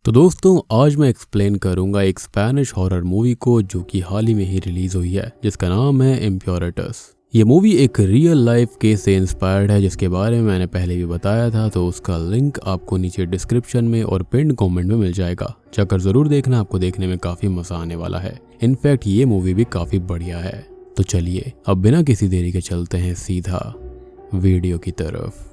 तो दोस्तों आज मैं एक्सप्लेन करूंगा एक स्पेनिश हॉरर मूवी को जो कि हाल ही में ही रिलीज हुई है, जिसका नाम है इम्प्योरिटस। ये मूवी एक रियल लाइफ केस से इंस्पायर्ड है, जिसके बारे में मैंने पहले भी बताया था, तो उसका लिंक आपको नीचे डिस्क्रिप्शन में और पिन कमेंट में मिल जाएगा। जाकर जरूर देखना, आपको देखने में काफी मजा आने वाला है। इनफैक्ट ये मूवी भी काफी बढ़िया है। तो चलिए अब बिना किसी देरी के चलते हैं सीधा वीडियो की तरफ।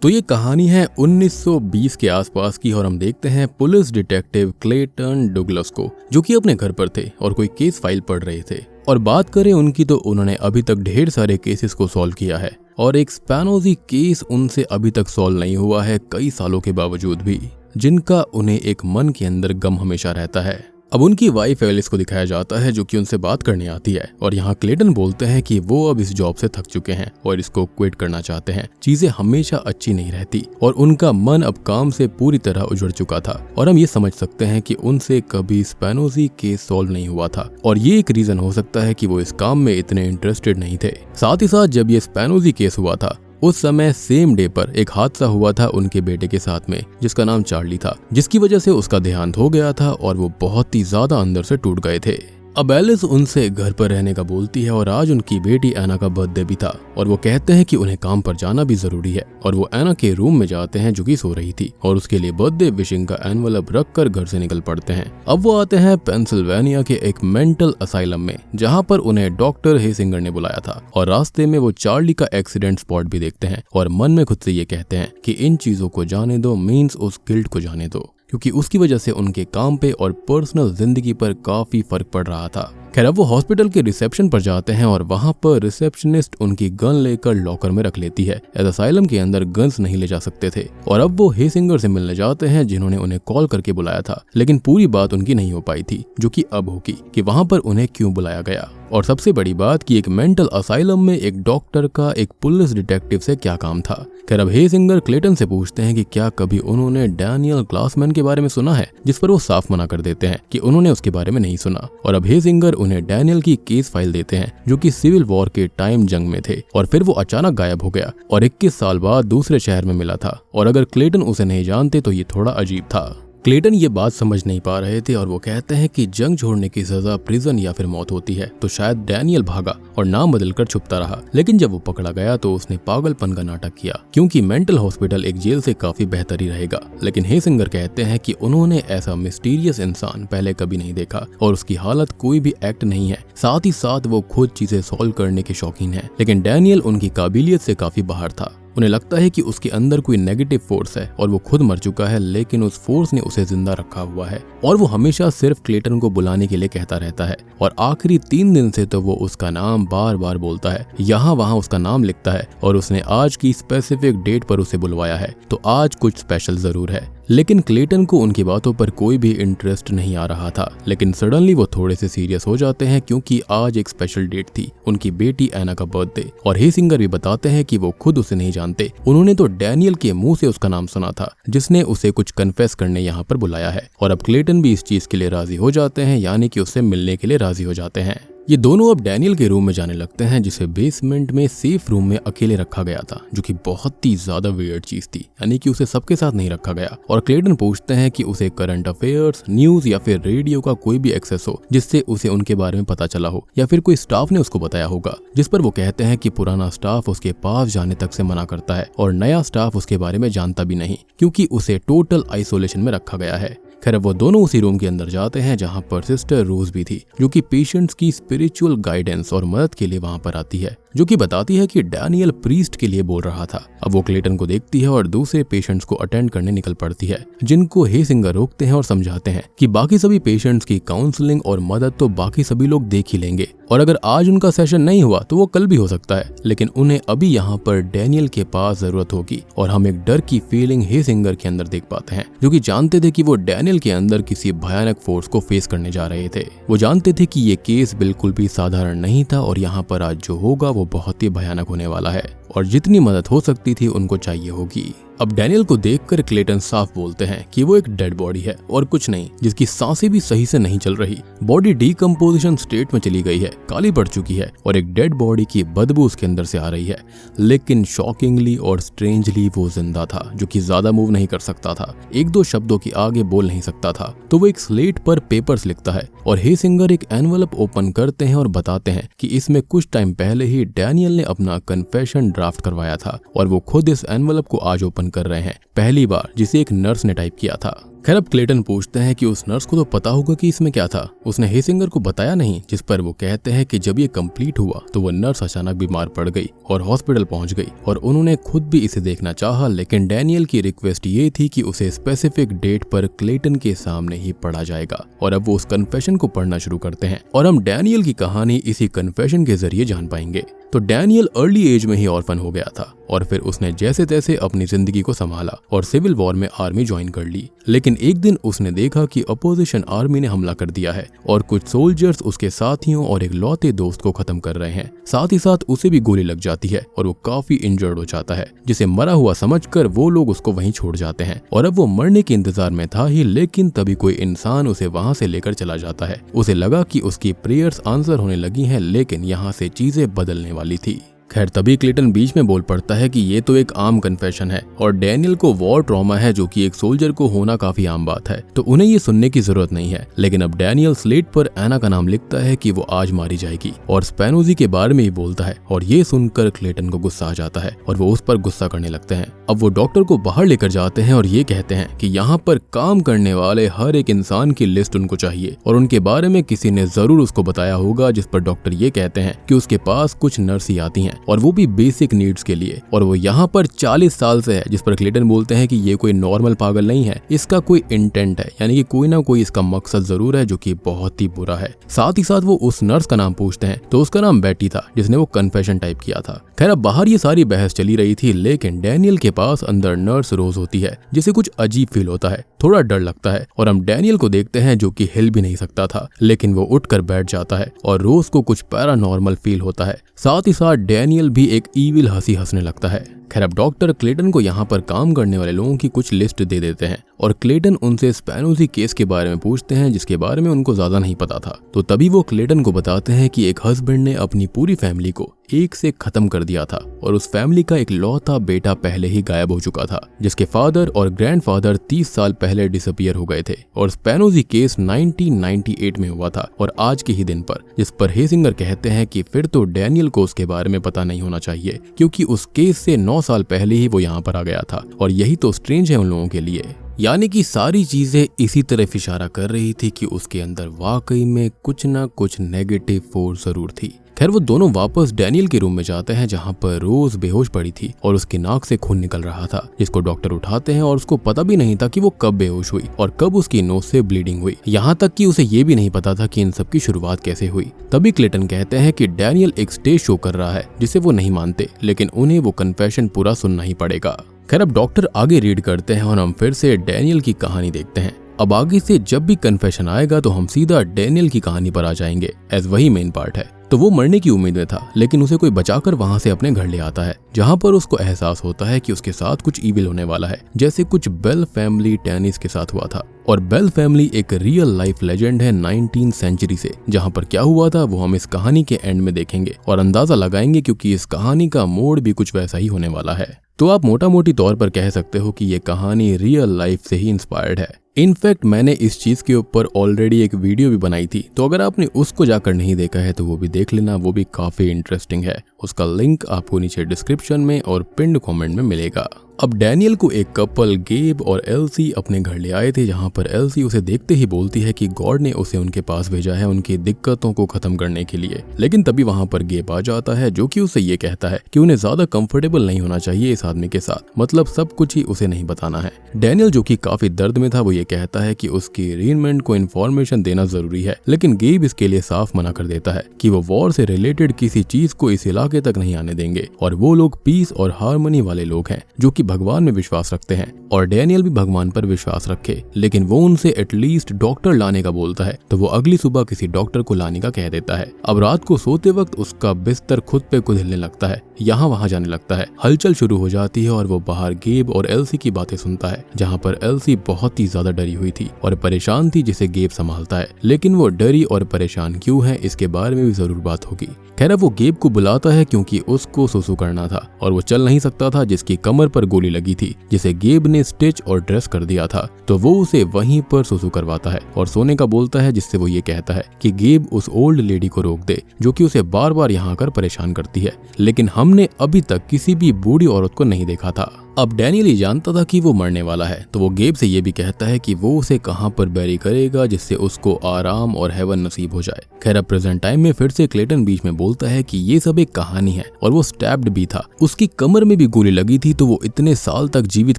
तो ये कहानी है 1920 के आसपास की और हम देखते हैं पुलिस डिटेक्टिव क्लेटन डुगलस को, जो कि अपने घर पर थे और कोई केस फाइल पढ़ रहे थे। और बात करें उनकी तो उन्होंने अभी तक ढेर सारे केसेस को सॉल्व किया है और एक स्पेनोजी केस उनसे अभी तक सॉल्व नहीं हुआ है, कई सालों के बावजूद भी, जिनका उन्हें एक मन के अंदर गम हमेशा रहता है। अब उनकी वाइफ एलिस को दिखाया जाता है, जो कि उनसे बात करने आती है और यहाँ क्लेटन बोलते हैं कि वो अब इस जॉब से थक चुके हैं और इसको क्विट करना चाहते हैं। चीजें हमेशा अच्छी नहीं रहती और उनका मन अब काम से पूरी तरह उजड़ चुका था और हम ये समझ सकते हैं कि उनसे कभी स्पेनोजी केस सॉल्व नहीं हुआ था और ये एक रीजन हो सकता है कि वो इस काम में इतने इंटरेस्टेड नहीं थे। साथ ही साथ जब ये स्पेनोजी केस हुआ था उस समय सेम डे पर एक हादसा हुआ था उनके बेटे के साथ में, जिसका नाम चार्ली था, जिसकी वजह से उसका देहांत हो गया था और वो बहुत ही ज्यादा अंदर से टूट गए थे। अब एलिस उनसे घर पर रहने का बोलती है और आज उनकी बेटी एना का बर्थडे भी था और वो कहते हैं कि उन्हें काम पर जाना भी जरूरी है और वो एना के रूम में जाते हैं जो कि सो रही थी और उसके लिए बर्थडे विशिंग का एनवलप रखकर घर से निकल पड़ते हैं। अब वो आते हैं पेंसिल्वेनिया के एक मेंटल असाइलम में, जहाँ पर उन्हें डॉक्टर हेसिंगर ने बुलाया था और रास्ते में वो चार्ली का एक्सीडेंट स्पॉट भी देखते हैं और मन में खुद से ये कहते हैं कि इन चीजों को जाने दो मीन्स उस गिल्ट को जाने दो, क्योंकि उसकी वजह से उनके काम पे और पर्सनल जिंदगी पर काफी फर्क पड़ रहा था। खैर अब वो हॉस्पिटल के रिसेप्शन पर जाते हैं और वहां पर रिसेप्शनिस्ट उनकी गन लेकर लॉकर में रख लेती है। असाइलम के अंदर गन्स नहीं ले जा सकते थे और अब वो हेसिंगर से मिलने जाते हैं, जिन्होंने उन्हें कॉल करके बुलाया था, लेकिन पूरी बात उनकी नहीं हो पाई थी, जो कि अब होगी कि वहां पर उन्हें क्यों बुलाया गया। और सबसे बड़ी बात कि एक मेंटल असाइलम में एक डॉक्टर का एक पुलिस डिटेक्टिव से क्या काम था। खैर अब हेसिंगर क्लेटन से पूछते हैं कि क्या कभी उन्होंने डैनियल ग्लासमैन के बारे में सुना है, जिस पर वो साफ मना कर देते हैं कि उन्होंने उसके बारे में नहीं सुना। और अब हेसिंगर उन्हें डैनियल की केस फाइल देते हैं, जो कि सिविल वॉर के टाइम जंग में थे और फिर वो अचानक गायब हो गया और 21 साल बाद दूसरे शहर में मिला था। और अगर क्लेटन उसे नहीं जानते तो ये थोड़ा अजीब था। क्लेटन ये बात समझ नहीं पा रहे थे और वो कहते हैं कि जंग छोड़ने की सजा प्रिजन या फिर मौत होती है, तो शायद डैनियल भागा और नाम बदलकर छुपता रहा, लेकिन जब वो पकड़ा गया तो उसने पागलपन का नाटक किया, क्योंकि मेंटल हॉस्पिटल एक जेल से काफी बेहतर ही रहेगा। लेकिन हेसिंगर कहते हैं कि उन्होंने ऐसा मिस्टीरियस इंसान पहले कभी नहीं देखा और उसकी हालत कोई भी एक्ट नहीं है। साथ ही साथ वो खुद चीजें सॉल्व करने के शौकीन है, लेकिन डैनियल उनकी काबिलियत से काफी बाहर था। उन्हें लगता है कि उसके अंदर कोई नेगेटिव फोर्स है और वो खुद मर चुका है, लेकिन उस फोर्स ने उसे जिंदा रखा हुआ है और वो हमेशा सिर्फ क्लेटन को बुलाने के लिए कहता रहता है। और आखिरी 3 दिन से तो वो उसका नाम बार बार बोलता है, यहाँ वहाँ उसका नाम लिखता है और उसने आज की स्पेसिफिक डेट पर उसे बुलवाया है, तो आज कुछ स्पेशल जरूर है। लेकिन क्लेटन को उनकी बातों पर कोई भी इंटरेस्ट नहीं आ रहा था, लेकिन सडनली वो थोड़े से सीरियस हो जाते हैं, क्योंकि आज एक स्पेशल डेट थी, उनकी बेटी एना का बर्थडे। और हेसिंगर भी बताते हैं कि वो खुद उसे नहीं जानते, उन्होंने तो डैनियल के मुंह से उसका नाम सुना था, जिसने उसे कुछ कन्फेस करने यहाँ पर बुलाया है। और अब क्लेटन भी इस चीज के लिए राजी हो जाते हैं, यानी कि उससे मिलने के लिए राजी हो जाते हैं। ये दोनों अब डैनियल के रूम में जाने लगते हैं, जिसे बेसमेंट में सेफ रूम में अकेले रखा गया था, जो कि बहुत ही ज्यादा वियर्ड चीज थी, यानी कि उसे सबके साथ नहीं रखा गया। और क्लेटन पूछते हैं कि उसे करंट अफेयर्स, न्यूज या फिर रेडियो का कोई भी एक्सेस हो, जिससे उसे उनके बारे में पता चला हो या फिर कोई स्टाफ ने उसको बताया होगा। जिस पर वो कहते हैं कि पुराना स्टाफ उसके पास जाने तक से मना करता है और नया स्टाफ उसके बारे में जानता भी नहीं, क्योंकि उसे टोटल आइसोलेशन में रखा गया है। खैर वो दोनों उसी रूम के अंदर जाते हैं, जहां पर सिस्टर रोज भी थी, जो कि पेशेंट्स की स्पिरिचुअल गाइडेंस और मदद के लिए वहां पर आती है, जो कि बताती है कि डैनियल प्रीस्ट के लिए बोल रहा था। अब वो क्लेटन को देखती है और दूसरे पेशेंट्स को अटेंड करने निकल पड़ती है, जिनको हेसिंगर रोकते हैं और समझाते हैं कि बाकी सभी पेशेंट्स की काउंसलिंग और मदद तो बाकी सभी लोग देख ही लेंगे और अगर आज उनका सेशन नहीं हुआ तो वो कल भी हो सकता है, लेकिन उन्हें अभी यहाँ पर डैनियल के पास जरूरत होगी। और हम एक डर की फीलिंग हेसिंगर के अंदर देख पाते हैं, जो कि जानते थे कि वो डैनियल के अंदर किसी भयानक फोर्स को फेस करने जा रहे थे। वो जानते थे कि ये केस बिल्कुल भी साधारण नहीं था और यहाँ पर आज जो होगा वो बहुत ही भयानक होने वाला है। और जितनी मदद हो सकती थी उनको चाहिए होगी। अब डैनियल को देखकर क्लेटन साफ बोलते हैं कि वो एक डेड बॉडी है और कुछ नहीं, जिसकी सांसें भी सही से नहीं चल रही। बॉडी डीकंपोजिशन स्टेट में चली गई है, काली पड़ चुकी है और एक डेड बॉडी की बदबू उसके अंदर से आ रही है। लेकिन शॉकिंगली और स्ट्रेंजली वो जिंदा था, जो कि ज्यादा मूव नहीं कर सकता था, एक दो शब्दों की आगे बोल नहीं सकता था। तो वो एक स्लेट पर पेपर्स लिखता है और हेसिंगर एक एनवलप ओपन करते हैं और बताते हैं कि इसमें कुछ टाइम पहले ही डैनियल ने अपना कन्फेशन ड्राफ्ट करवाया था और वो खुद इस एनवलप को आज ओपन कर रहे हैं, पहली बार, जिसे एक नर्स ने टाइप किया था। खैर अब क्लेटन पूछते हैं कि उस नर्स को तो पता होगा कि इसमें क्या था, उसने हेसिंगर को बताया नहीं, जिस पर वो कहते हैं कि जब ये कंप्लीट हुआ तो वो नर्स अचानक बीमार पड़ गई और हॉस्पिटल पहुंच गई और उन्होंने खुद भी इसे देखना चाहा, लेकिन डैनियल की रिक्वेस्ट ये थी कि उसे स्पेसिफिक डेट पर क्लेटन के सामने ही पढ़ा जाएगा। और अब वो उस कन्फेशन को पढ़ना शुरू करते हैं और हम डैनियल की कहानी इसी कन्फेशन के जरिए जान पाएंगे। तो डैनियल अर्ली एज में ही ऑर्फन हो गया था और फिर उसने जैसे तैसे अपनी जिंदगी को संभाला और सिविल वॉर में आर्मी ज्वाइन कर ली। लेकिन एक दिन उसने देखा कि अपोजिशन आर्मी ने हमला कर दिया है और कुछ सोल्जर्स उसके साथियों और एक लौते दोस्त को खत्म कर रहे हैं। साथ ही साथ उसे भी गोली लग जाती है और वो काफी इंजर्ड हो जाता है, जिसे मरा हुआ समझकर वो लोग उसको वहीं छोड़ जाते हैं। और अब वो मरने के इंतजार में था ही, लेकिन तभी कोई इंसान उसे वहां से लेकर चला जाता है। उसे लगा कि उसकी प्रेयर्स आंसर होने लगी हैं, लेकिन यहाँ से चीजें बदलने वाली थी। खैर तभी क्लेटन बीच में बोल पड़ता है कि ये तो एक आम कन्फेशन है और डैनियल को वॉर ट्रॉमा है, जो कि एक सोल्जर को होना काफी आम बात है, तो उन्हें ये सुनने की जरूरत नहीं है। लेकिन अब डैनियल स्लेट पर एना का नाम लिखता है कि वो आज मारी जाएगी और स्पैनोजी के बारे में ही बोलता है और ये सुनकर क्लेटन को गुस्सा आ जाता है और वो उस पर गुस्सा करने लगते हैं। अब वो डॉक्टर को बाहर लेकर जाते हैं और ये कहते हैं कि यहाँ पर काम करने वाले हर एक इंसान की लिस्ट उनको चाहिए और उनके बारे में किसी ने जरूर उसको बताया होगा, जिस पर डॉक्टर ये कहते हैं कि उसके पास कुछ नर्स ही आती हैं और वो भी बेसिक नीड्स के लिए, और वो यहाँ पर 40 साल से है, जिस पर क्लेटन बोलते हैं कि ये कोई नॉर्मल पागल नहीं है, इसका कोई इंटेंट है, यानी कि कोई ना कोई इसका मकसद जरूर है, जो कि बहुत ही बुरा है। साथ ही साथ वो उस नर्स का नाम पूछते हैं तो उसका नाम बेटी था, जिसने वो कन्फेशन टाइप किया था। खैर अब बाहर ये सारी बहस चली रही थी, लेकिन डैनियल के पास अंदर नर्स रोज होती है, जिसे कुछ अजीब फील होता है, थोड़ा डर लगता है और हम डैनियल को देखते हैं जो कि हिल भी नहीं सकता था, लेकिन वो उठकर बैठ जाता है और रोज को कुछ पैरानॉर्मल फील होता है। साथ ही साथ डैनियल भी एक ईविल हंसी हंसने लगता है। खैर अब डॉक्टर क्लेटन को यहाँ पर काम करने वाले लोगों की कुछ लिस्ट दे देते हैं और क्लेटन उनसे स्पैनोजी केस के बारे में पूछते हैं, जिसके बारे में उनको ज्यादा नहीं पता था। तो तभी वो क्लेटन को बताते हैं कि एक हस्बैंड ने अपनी पूरी फैमिली को एक से खत्म कर दिया था और उस फैमिली का एक लौता बेटा पहले ही गायब हो चुका था, जिसके फादर और ग्रैंडफादर 30 साल पहले डिसअपियर हो गए थे और स्पैनोजी केस 1998 में हुआ था और आज के ही दिन पर, जिस पर हेसिंगर कहते हैं कि फिर तो डैनियल को उसके बारे में पता नहीं होना चाहिए, क्योंकि उस केस से 9 साल पहले ही वो यहाँ पर आ गया था और यही तो स्ट्रेंज है उन लोगों के लिए। यानी कि सारी चीजें इसी तरफ इशारा कर रही थी कि उसके अंदर वाकई में कुछ ना कुछ नेगेटिव फोर्स जरूर थी। खैर वो दोनों वापस डैनियल के रूम में जाते हैं, जहाँ पर रोज बेहोश पड़ी थी और उसकी नाक से खून निकल रहा था, जिसको डॉक्टर उठाते हैं और उसको पता भी नहीं था कि वो कब बेहोश हुई और कब उसकी नोज से ब्लीडिंग हुई। यहाँ तक कि उसे ये भी नहीं पता था कि इन सब की शुरुआत कैसे हुई। तभी क्लेटन कहते हैं कि डैनियल एक स्टेज शो कर रहा है, जिसे वो नहीं मानते, लेकिन उन्हें वो कन्फेशन पूरा सुनना ही पड़ेगा। खैर अब डॉक्टर आगे रीड करते हैं और हम फिर से डैनियल की कहानी देखते हैं। अब आगे से जब भी कन्फेशन आएगा तो हम सीधा डैनियल की कहानी पर आ जाएंगे, एज वही मेन पार्ट है। तो वो मरने की उम्मीद में था, लेकिन उसे कोई बचाकर वहां से अपने घर ले आता है, जहां पर उसको एहसास होता है कि उसके साथ कुछ ईविल होने वाला है, जैसे कुछ बेल फैमिली टेनिस के साथ हुआ था। और बेल फैमिली एक रियल लाइफ लेजेंड है 19th सेंचुरी से, जहां पर क्या हुआ था वो हम इस कहानी के एंड में देखेंगे और अंदाजा लगाएंगे, क्योंकि इस कहानी का मोड़ भी कुछ वैसा ही होने वाला है। तो आप मोटा मोटी तौर पर कह सकते हो कि ये कहानी रियल लाइफ से ही इंस्पायर्ड है। इनफैक्ट मैंने इस चीज के ऊपर ऑलरेडी एक वीडियो भी बनाई थी, तो अगर आपने उसको जाकर नहीं देखा है तो वो भी देख लेना, वो भी काफी इंटरेस्टिंग है। उसका लिंक आपको नीचे डिस्क्रिप्शन में और पिन्ड कमेंट में मिलेगा। अब डैनियल को एक कपल गेब और एल्सी अपने घर ले आए थे, जहां पर एल्सी उसे देखते ही बोलती है कि गॉड ने उसे उनके पास भेजा है उनकी दिक्कतों को खत्म करने के लिए। लेकिन तभी वहां पर गेब आ जाता है, जो कि उसे ये कहता है कि उन्हें ज्यादा कंफर्टेबल नहीं होना चाहिए इस आदमी के साथ, मतलब सब कुछ ही उसे नहीं बताना है। डैनियल जो कि काफी दर्द में था, वो ये कहता है कि उसकी रीनमेंट को इन्फॉर्मेशन देना जरूरी है, लेकिन गेब इसके लिए साफ मना कर देता है कि वो वॉर से रिलेटेड किसी चीज को इस इलाके तक नहीं आने देंगे और वो लोग पीस और हार्मनी वाले लोग हैं, जो कि भगवान में विश्वास रखते हैं और डैनियल भी भगवान पर विश्वास रखे, लेकिन वो उनसे एटलीस्ट डॉक्टर लाने का बोलता है तो वो अगली सुबह किसी डॉक्टर को लाने का कह देता है। अब रात को सोते वक्त उसका बिस्तर खुद पे खुद हिलने लगता है, यहाँ वहाँ जाने लगता है, हलचल शुरू हो जाती है और वो बाहर गेब और एल्सी की बातें सुनता है, जहाँ पर एल्सी बहुत ही ज्यादा डरी हुई थी और परेशान थी, जिसे गेब संभालता है। लेकिन वो डरी और परेशान क्यों है इसके बारे में भी जरूर बात होगी। खैर वो गेब को बुलाता है क्योंकि उसको सुसु करना था और वो चल नहीं सकता था, जिसकी कमर पर गोली लगी थी जिसे गेब ने स्टिच और ड्रेस कर दिया था। तो वो उसे वहीं पर सुसु करवाता है और सोने का बोलता है, जिससे वो ये कहता है कि गेब उस ओल्ड लेडी को रोक दे जो कि उसे बार बार यहाँ आकर परेशान करती है, लेकिन हमने अभी तक किसी भी बूढ़ी औरत को नहीं देखा था। अब डैनियल ही जानता था कि वो मरने वाला है, तो वो गेब से ये भी कहता है कि वो उसे कहाँ पर बैरी करेगा जिससे उसको आराम और हेवन नसीब हो जाए। खैर अब प्रेजेंट टाइम में फिर से क्लेटन बीच में बोलता है कि ये सब एक कहानी है और वो स्टैब्ड भी था, उसकी कमर में भी गोली लगी थी, तो वो इतने साल तक जीवित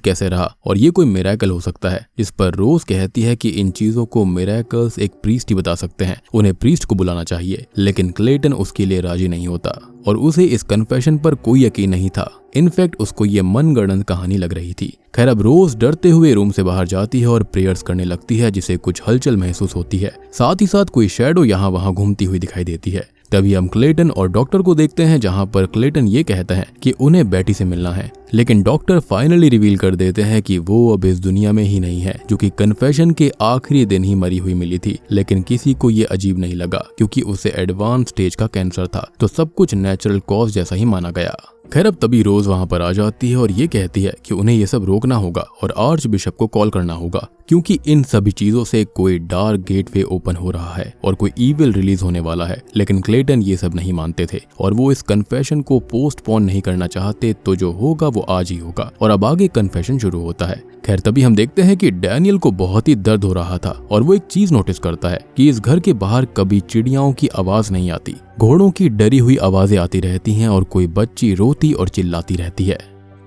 कैसे रहा और ये कोई मिरेकल हो सकता है। इस पर रोज कहती है कि इन चीजों को मिरेकल्स एक प्रीस्ट ही बता सकते हैं, उन्हें प्रीस्ट को बुलाना चाहिए, लेकिन क्लेटन उसके लिए राजी नहीं होता और उसे इस कन्फेशन पर कोई यकीन नहीं था। इनफैक्ट उसको ये मनगढ़ंत कहानी लग रही थी। खैर अब रोज डरते हुए रूम से बाहर जाती है और प्रेयर्स करने लगती है, जिसे कुछ हलचल महसूस होती है। साथ ही साथ कोई शैडो यहाँ वहाँ घूमती हुई दिखाई देती है। तभी हम क्लेटन और डॉक्टर को देखते हैं, जहाँ पर क्लेटन ये कहता है कि उन्हें बेटी से मिलना है, लेकिन डॉक्टर फाइनली रिवील कर देते हैं कि वो अब इस दुनिया में ही नहीं है, जो कि कन्फेशन के आखिरी दिन ही मरी हुई मिली थी। लेकिन किसी को ये अजीब नहीं लगा क्योंकि उसे एडवांस स्टेज का कैंसर था, तो सब कुछ नेचुरल कॉज जैसा ही माना गया। खैर अब तभी रोज वहां पर आ जाती है और ये कहती है कि उन्हें ये सब रोकना होगा और आर्च बिशप को कॉल करना होगा, क्योंकि इन सभी चीजों से कोई डार्क गेटवे ओपन हो रहा है और कोई ईविल रिलीज होने वाला है। लेकिन क्लेटन ये सब नहीं मानते थे और वो इस कन्फेशन को पोस्टपोन नहीं करना चाहते, तो जो होगा वो आज ही होगा। और अब आगे कन्फेशन शुरू होता है। खैर तभी हम देखते हैं कि डैनियल को बहुत ही दर्द हो रहा था और वो एक चीज नोटिस करता है कि इस घर के बाहर कभी चिड़ियाओं की आवाज नहीं आती, घोड़ों की डरी हुई आवाजें आती रहती हैं और कोई बच्ची रोती और चिल्लाती रहती है।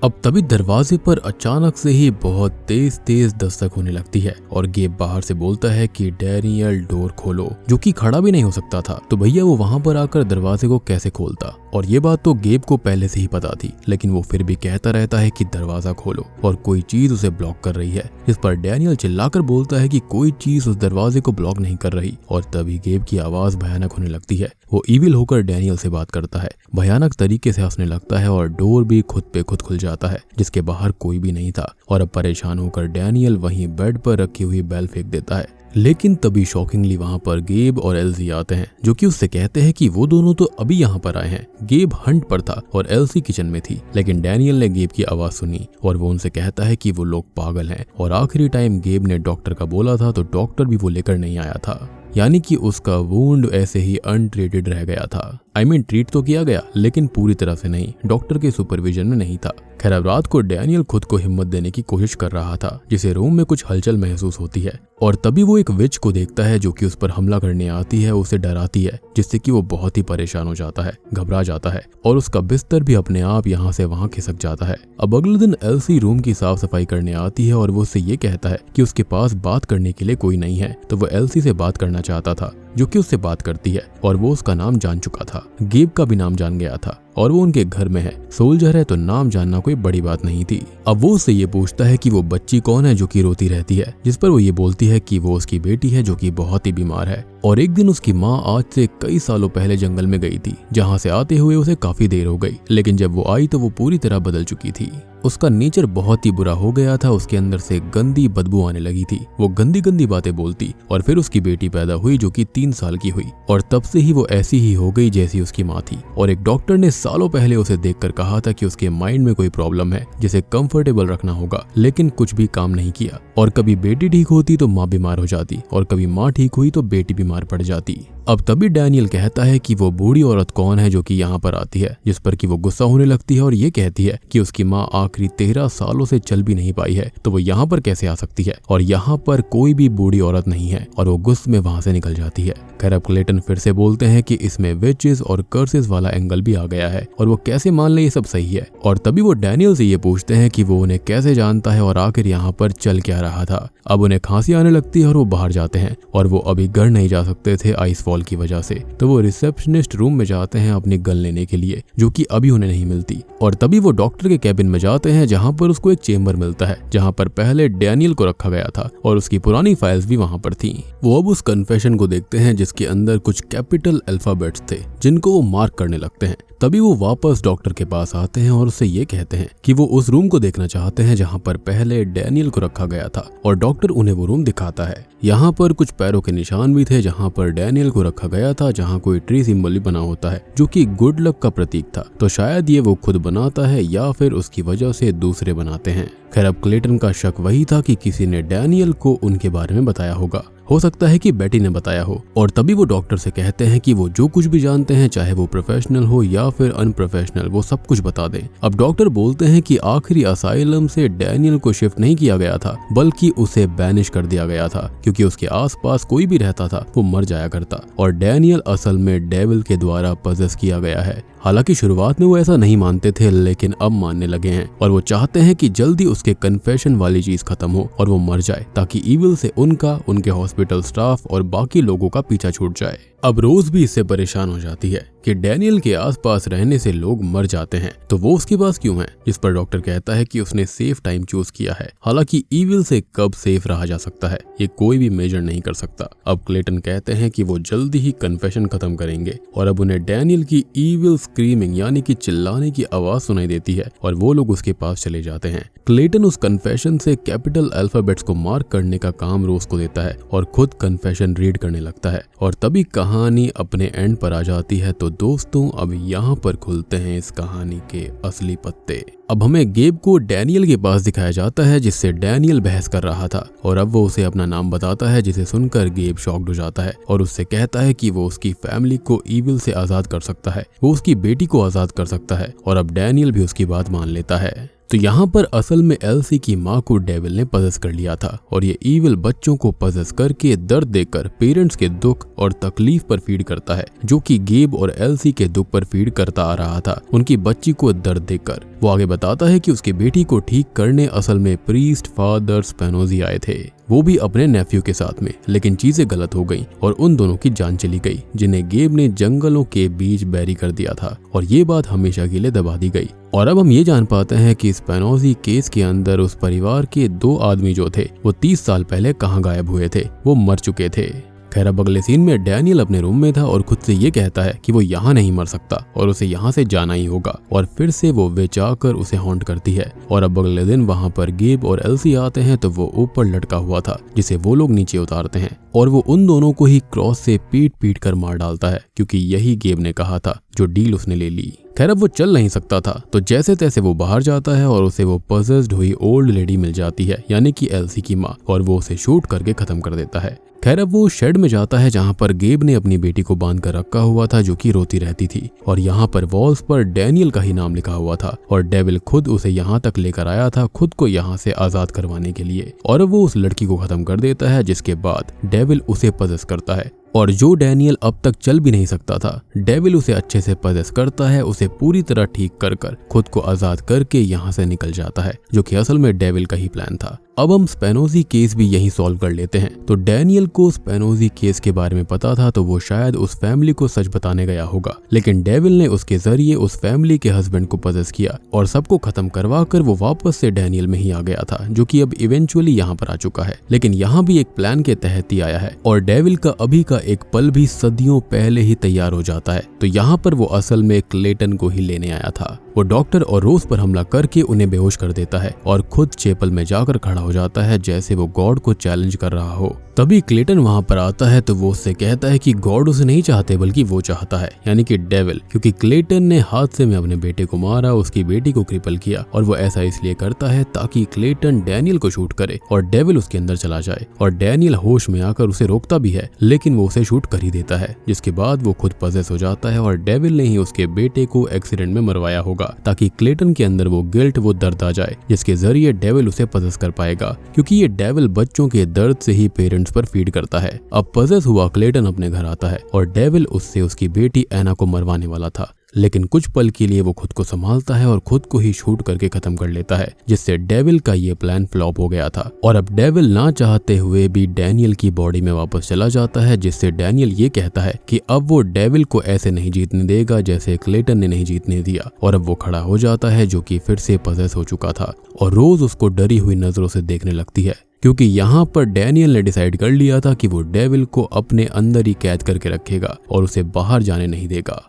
अब तभी दरवाजे पर अचानक से ही बहुत तेज तेज दस्तक होने लगती है और गेब बाहर से बोलता है कि डैनियल डोर खोलो, जो कि खड़ा भी नहीं हो सकता था। तो भैया वो वहां पर आकर दरवाजे को कैसे खोलता, और ये बात तो गेब को पहले से ही पता थी, लेकिन वो फिर भी कहता रहता है कि दरवाजा खोलो और कोई चीज उसे ब्लॉक कर रही है। इस पर डैनियल चिल्लाकर बोलता है कि कोई चीज उस दरवाजे को ब्लॉक नहीं कर रही, और तभी गेब की आवाज भयानक होने लगती है। वो ईविल होकर डैनियल से बात करता है, भयानक तरीके से हंसने लगता है और डोर भी खुद पे खुद खुल जाता है, जिसके बाहर कोई भी नहीं था। और अब परेशान होकर डैनियल वहीं बेड पर रखी हुई बेल फेंक देता है। लेकिन तभी शॉकिंगली वहां पर गेब और एल्सी आते हैं, जो कि उससे कहते हैं कि वो दोनों तो अभी यहाँ पर आए हैं। गेब हंट पर था और एल्सी किचन में थी, लेकिन डैनियल ने गेब की आवाज सुनी और वो उनसे कहता है कि वो लोग पागल हैं। और आखिरी टाइम गेब ने डॉक्टर का बोला था, तो डॉक्टर भी वो लेकर नहीं आया था, यानी कि उसका वुंड ऐसे ही अनट्रीटेड रह गया था। ट्रीट तो किया गया, लेकिन पूरी तरह से नहीं, डॉक्टर के सुपरविजन में नहीं था। खैर अब रात को डैनियल खुद को हिम्मत देने की कोशिश कर रहा था, जिसे रूम में कुछ हलचल महसूस होती है। और तभी वो एक विच को देखता है जो कि उस पर हमला करने आती है, उसे डराती है, जिससे कि वो बहुत ही परेशान हो जाता है, घबरा जाता है और उसका बिस्तर भी अपने आप यहाँ से वहाँ खिसक जाता है। अब अगले दिन एल्सी रूम की साफ सफाई करने आती है और वो उससे ये कहता है कि उसके पास बात करने के लिए कोई नहीं है। तो वो एल्सी से बात करना चाहता था, जो कि उससे बात करती है और वो उसका नाम जान चुका था, गेब का भी नाम जान गया था और वो उनके घर में है। सोल्जर है तो नाम जानना कोई बड़ी बात नहीं थी। अब वो उससे ये पूछता है कि वो बच्ची कौन है जो कि रोती रहती है, जिस पर वो ये बोलती है कि वो उसकी बेटी है जो कि बहुत ही बीमार है और एक दिन उसकी माँ आज से कई सालों पहले जंगल में गई थी, जहाँ से आते हुए उसे काफी देर हो गई, लेकिन जब वो आई तो वो पूरी तरह बदल चुकी थी। उसका नेचर बहुत ही बुरा हो गया था, उसके अंदर से गंदी बदबू आने लगी थी, वो गंदी गंदी बातें बोलती। और फिर उसकी बेटी पैदा हुई जो कि 3 साल की हुई और तब से ही वो ऐसी ही हो गई जैसी उसकी माँ थी। और एक डॉक्टर ने सालों पहले उसे देखकर कहा था कि उसके माइंड में कोई प्रॉब्लम है जिसे कंफर्टेबल रखना होगा, लेकिन कुछ भी काम नहीं किया। और कभी बेटी ठीक होती तो माँ बीमार हो जाती और कभी माँ ठीक हुई तो बेटी बीमार पड़ जाती। अब तभी डैनियल कहता है कि वो बूढ़ी औरत कौन है जो कि यहाँ पर आती है, जिस पर कि वो गुस्सा होने लगती है और ये कहती है कि उसकी माँ आखिरी 13 सालों से चल भी नहीं पाई है, तो वो यहाँ पर कैसे आ सकती है और यहाँ पर कोई भी बूढ़ी औरत नहीं है। और वो गुस्से में वहां से निकल जाती है। खैर अब क्लेटन फिर से बोलते हैं कि इसमें विचेस और कर्सेस वाला एंगल भी आ गया है और वो कैसे मान ले ये सब सही है। और तभी वो डैनियल से ये पूछते हैं कि वो उन्हें कैसे जानता है और आखिर यहाँ पर चल क्या रहा था। अब उन्हें खांसी आने लगती है और वो बाहर जाते हैं और वो अभी घर नहीं जा सकते थे आइस फॉल अल्कोहल की वजह से। तो वो रिसेप्शनिस्ट रूम में जाते हैं अपनी गन लेने के लिए, जो कि अभी उन्हें नहीं मिलती। और तभी वो डॉक्टर के कैबिन में जाते हैं जहाँ पर उसको एक चेम्बर मिलता है जहाँ पर पहले डैनियल को रखा गया था और उसकी पुरानी फाइल्स भी वहाँ पर थी। वो अब उस कन्फेशन को देखते हैं जिसके अंदर कुछ कैपिटल अल्फाबेट्स थे जिनको वो मार्क करने लगते हैं। तभी वो वापस डॉक्टर के पास आते हैं और उससे ये कहते हैं कि वो उस रूम को देखना चाहते हैं जहाँ पर पहले डैनियल को रखा गया था, और डॉक्टर उन्हें वो रूम दिखाता है। यहाँ पर कुछ पैरों के निशान भी थे जहाँ पर डैनियल को रखा गया था, जहाँ कोई ट्री सिंबल भी बना होता है जो कि गुड लक का प्रतीक था। तो शायद ये वो खुद बनाता है या फिर उसकी वजह से दूसरे बनाते हैं। खैर, अब क्लेटन का शक वही था कि किसी ने डैनियल को उनके बारे में बताया होगा। हो सकता है कि बेटी ने बताया हो। और तभी वो डॉक्टर से कहते हैं कि वो जो कुछ भी जानते हैं, चाहे वो प्रोफेशनल हो या फिर अनप्रोफेशनल, वो सब कुछ बता दें। अब डॉक्टर बोलते हैं कि आखिरी असाइलम से डैनियल को शिफ्ट नहीं किया गया था, बल्कि उसे बैनिश कर दिया गया था, क्योंकि उसके आसपास कोई भी रहता था वो मर जाया करता। और डैनियल असल में डेविल के द्वारा पजेस किया गया है। हालांकि शुरुआत में वो ऐसा नहीं मानते थे, लेकिन अब मानने लगे हैं और वो चाहते हैं कि जल्दी उसके कन्फेशन वाली चीज खत्म हो और वो मर जाए, ताकि ईविल से उनका, उनके हॉस्पिटल स्टाफ और बाकी लोगों का पीछा छूट जाए। अब रोज भी इससे परेशान हो जाती है कि डैनियल के आसपास रहने से लोग मर जाते हैं, तो वो उसके पास क्यों है, जिस पर डॉक्टर कहता है कि उसने सेफ टाइम चूज किया है। हालांकि ईविल से कब सेफ रहा जा सकता है ये कोई भी मेजर नहीं कर सकता। अब क्लेटन कहते हैं कि वो जल्दी ही कन्फेशन खत्म करेंगे और अब उन्हें डैनियल की ईविल स्क्रीमिंग यानी कि चिल्लाने की आवाज सुनाई देती है और वो लोग उसके पास चले जाते हैं। क्लेटन उस कन्फेशन से कैपिटल अल्फाबेट्स को मार्क करने का काम रोज को देता है और खुद कन्फेशन रीड करने लगता है। और तभी कहानी अपने एंड पर आ जाती है। तो दोस्तों, अब यहाँ पर खुलते हैं इस कहानी के असली पत्ते। अब हमें गेब को डैनियल के पास दिखाया जाता है जिससे डैनियल बहस कर रहा था, और अब वो उसे अपना नाम बताता है, जिसे सुनकर गेब शॉक्ड हो जाता है और उससे कहता है कि वो उसकी फैमिली को ईविल से आजाद कर सकता है, वो उसकी बेटी को आजाद कर सकता है। और अब डैनियल भी उसकी बात मान लेता है। तो यहाँ पर असल में एल्सी की माँ को डेविल ने पजेस कर लिया था और ये ईविल बच्चों को पजेस करके दर्द देकर पेरेंट्स के दुख और तकलीफ पर फीड करता है, जो कि गेब और एल्सी के दुख पर फीड करता आ रहा था उनकी बच्ची को दर्द देकर। वो आगे बताता है कि उसकी बेटी को ठीक करने असल में प्रीस्ट फादर स्पेनोजी आए थे, वो भी अपने नेफ्यू के साथ में, लेकिन चीजें गलत हो गई और उन दोनों की जान चली गई, जिन्हें गेब ने जंगलों के बीच बैरी कर दिया था और ये बात हमेशा के लिए दबा दी गई। और अब हम ये जान पाते हैं कि स्पेनोजी केस के अंदर उस परिवार के 2 आदमी जो थे वो 30 साल पहले कहाँ गायब हुए थे, वो मर चुके थे। खैर, अब अगले सीन में डैनियल अपने रूम में था और खुद से ये कहता है कि वो यहाँ नहीं मर सकता और उसे यहाँ से जाना ही होगा। और फिर से वो विच आकर उसे हॉन्ट करती है। और अब अगले दिन वहाँ पर गेब और एल्सी आते हैं तो वो ऊपर लटका हुआ था, जिसे वो लोग नीचे उतारते हैं और वो उन दोनों को ही क्रॉस से पीट पीट कर मार डालता है, क्योंकि यही गेब ने कहा था, जो डील उसने ले ली। खैर, अब वो चल नहीं सकता था, तो जैसे तैसे वो बाहर जाता है और उसे वो पजेस्ड हुई ओल्ड लेडी मिल जाती है, यानी कि एल्सी की माँ, और वो उसे शूट करके खत्म कर देता है। खैर, अब वो शेड में जाता है जहाँ पर गेब ने अपनी बेटी को बांध कर रखा हुआ था, जो कि रोती रहती थी, और यहाँ पर वॉल्स पर डैनियल का ही नाम लिखा हुआ था और डेविल खुद उसे यहाँ तक लेकर आया था, खुद को यहाँ से आजाद करवाने के लिए। और अब वो उस लड़की को खत्म कर देता है, जिसके बाद डेविल उसे पजेस करता है। और जो डैनियल अब तक चल भी नहीं सकता था, डेविल उसे अच्छे से पजेस करता है, उसे पूरी तरह ठीक कर खुद को आजाद करके यहाँ से निकल जाता है, जो कि असल में डेविल का ही प्लान था। अब हम स्पेनोजी केस भी यहीं सॉल्व कर लेते हैं। तो डैनियल को स्पेनोजी केस के बारे में पता था, तो वो शायद उस फैमिली को सच बताने गया होगा, लेकिन डेविल ने उसके जरिए उस फैमिली के हस्बैंड को पजेस किया और सबको खत्म करवा कर वो वापस से डैनियल में ही आ गया था, जो कि अब इवेंचुअली यहाँ पर आ चुका है। लेकिन यहाँ भी एक प्लान के तहत ही आया है और डेविल का अभी का एक पल भी सदियों पहले ही तैयार हो जाता है। तो यहाँ पर वो असल में क्लेटन को ही लेने आया था। वो डॉक्टर और रोज पर हमला करके उन्हें बेहोश कर देता है और खुद चेपल में जाकर खड़ा हो जाता है, जैसे वो गॉड को चैलेंज कर रहा हो। तभी क्लेटन वहां पर आता है तो वो उससे कहता है कि गॉड उसे नहीं चाहते, बल्कि वो चाहता है, यानी कि डेविल, क्योंकि क्लेटन ने हादसे में अपने बेटे को मारा, उसकी बेटी को क्रिपल किया, और वो ऐसा इसलिए करता है ताकि क्लेटन डैनियल को शूट करे और डेविल उसके अंदर चला जाए। और डैनियल होश में आकर उसे रोकता भी है, लेकिन वो उसे शूट कर ही देता है, जिसके बाद वो खुद पजेस हो जाता है और डेविल ने ही उसके बेटे को एक्सीडेंट में मरवाया होगा, ताकि क्लेटन के अंदर वो गिल्ट, वो दर्द आ जाए, जिसके जरिए डेविल उसे पजेस कर पाएगा, क्योंकि ये डेविल बच्चों के दर्द से ही पेरेंट्स पर फीड करता है। अब पजेस हुआ क्लेटन अपने घर आता है और डेविल उससे उसकी बेटी एना को मरवाने वाला था, लेकिन कुछ पल के लिए वो खुद को संभालता है और खुद को ही शूट करके खत्म कर लेता है, जिससे डेविल का ये प्लान फ्लॉप हो गया था। और अब डेविल ना चाहते हुए भी डैनियल की बॉडी में वापस चला जाता है, जिससे डैनियल ये कहता है कि अब वो डेविल को ऐसे नहीं जीतने देगा जैसे क्लेटन ने नहीं जीतने दिया। और अब वो खड़ा हो जाता है, जो कि फिर से पजेस हो चुका था, और रोज उसको डरी हुई नजरों से देखने लगती है, क्योंकि यहाँ पर डैनियल ने डिसाइड कर लिया था कि वो डेविल को अपने अंदर ही कैद करके रखेगा और उसे बाहर जाने नहीं देगा।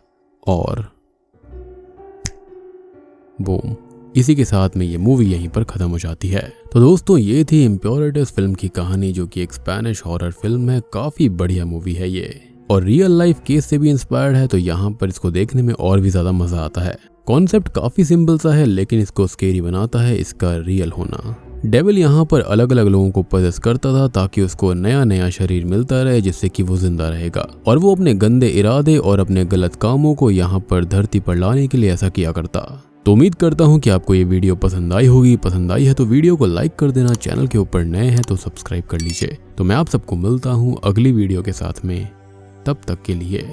और बूम, इसी के साथ में ये मूवी यहीं पर खत्म हो जाती है। तो दोस्तों, ये थी इम्प्योरिटीज फिल्म की कहानी, जो कि एक स्पेनिश हॉरर फिल्म है। काफी बढ़िया मूवी है ये, और रियल लाइफ केस से भी इंस्पायर्ड है, तो यहाँ पर इसको देखने में और भी ज्यादा मजा आता है। कॉन्सेप्ट काफी सिंपल सा है, लेकिन इसको स्केरी बनाता है इसका रियल होना। डेविल यहाँ पर अलग अलग लोगों को पजेस करता था ताकि उसको नया नया शरीर मिलता रहे, जिससे कि वो जिंदा रहेगा, और वो अपने गंदे इरादे और अपने गलत कामों को यहाँ पर धरती पर लाने के लिए ऐसा किया करता। तो उम्मीद करता हूँ कि आपको ये वीडियो पसंद आई होगी। पसंद आई है तो वीडियो को लाइक कर देना, चैनल के ऊपर नए हैं तो सब्सक्राइब कर लीजिए। तो मैं आप सबको मिलता हूँ अगली वीडियो के साथ में, तब तक के लिए